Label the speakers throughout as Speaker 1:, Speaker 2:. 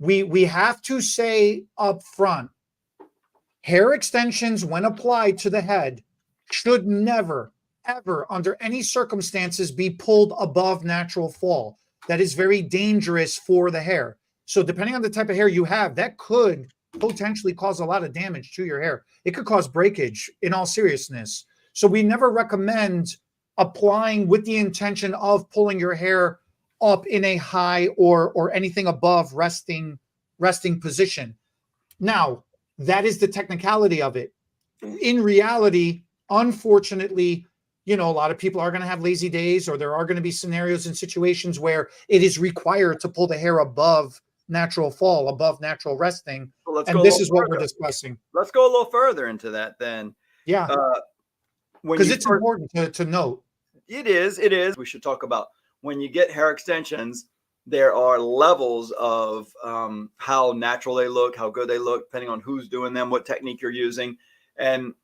Speaker 1: we have to say up front, hair extensions, when applied to the head, should never, ever, under any circumstances, be pulled above natural fall. That is very dangerous for the hair. So depending on the type of hair you have, that could potentially cause a lot of damage to your hair. It could cause breakage, in all seriousness. So we never recommend applying with the intention of pulling your hair up in a high or anything above resting position. Now, that is the technicality of it. In reality, unfortunately, a lot of people are going to have lazy days, or there are going to be scenarios and situations where it is required to pull the hair above natural fall, above natural resting.
Speaker 2: Well,
Speaker 1: and this is what we're discussing.
Speaker 2: Let's go a little further into that then.
Speaker 1: Yeah. Because it's important to note.
Speaker 2: It is. We should talk about when you get hair extensions, there are levels of how natural they look, how good they look, depending on who's doing them, what technique you're using. And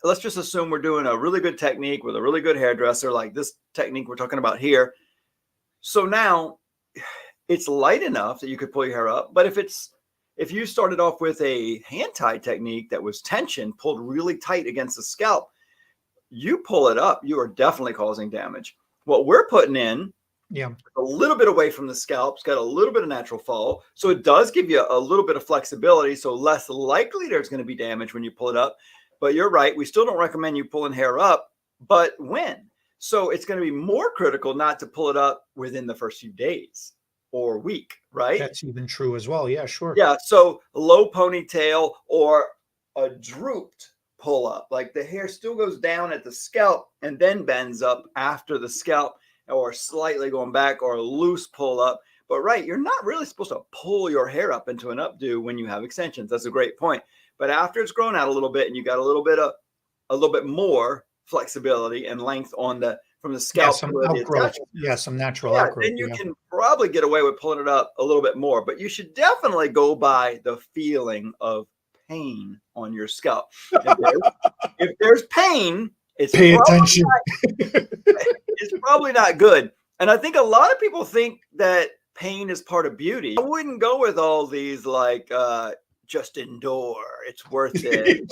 Speaker 2: let's just assume we're doing a really good technique with a really good hairdresser, like this technique we're talking about here. So now it's light enough that you could pull your hair up. But if you started off with a hand tie technique that was tension, pulled really tight against the scalp, you pull it up, you are definitely causing damage. What we're putting in, a little bit away from the scalp, it's got a little bit of natural fall. So it does give you a little bit of flexibility. So less likely there's going to be damage when you pull it up. But you're right. We still don't recommend you pulling hair up, but when? So it's going to be more critical not to pull it up within the first few days or week, right?
Speaker 1: That's even true as well. Yeah, sure.
Speaker 2: Yeah. So low ponytail or a drooped pull up, like the hair still goes down at the scalp and then bends up after the scalp, or slightly going back, or a loose pull up. But right, you're not really supposed to pull your hair up into an updo when you have extensions. That's a great point. But after it's grown out a little bit and you got a little bit more flexibility and length from the scalp,
Speaker 1: some outgrowth. Some natural outgrowth.
Speaker 2: Then you can probably get away with pulling it up a little bit more. But you should definitely go by the feeling of pain on your scalp. If there's pain,
Speaker 1: pay attention.
Speaker 2: It's probably not good. And I think a lot of people think that pain is part of beauty. I wouldn't go with all these just endure. It's worth it.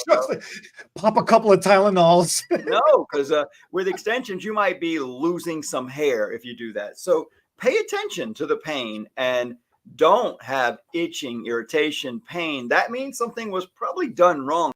Speaker 1: Pop a couple of Tylenols.
Speaker 2: No, because with extensions, you might be losing some hair if you do that. So pay attention to the pain and don't have itching, irritation, pain. That means something was probably done wrong.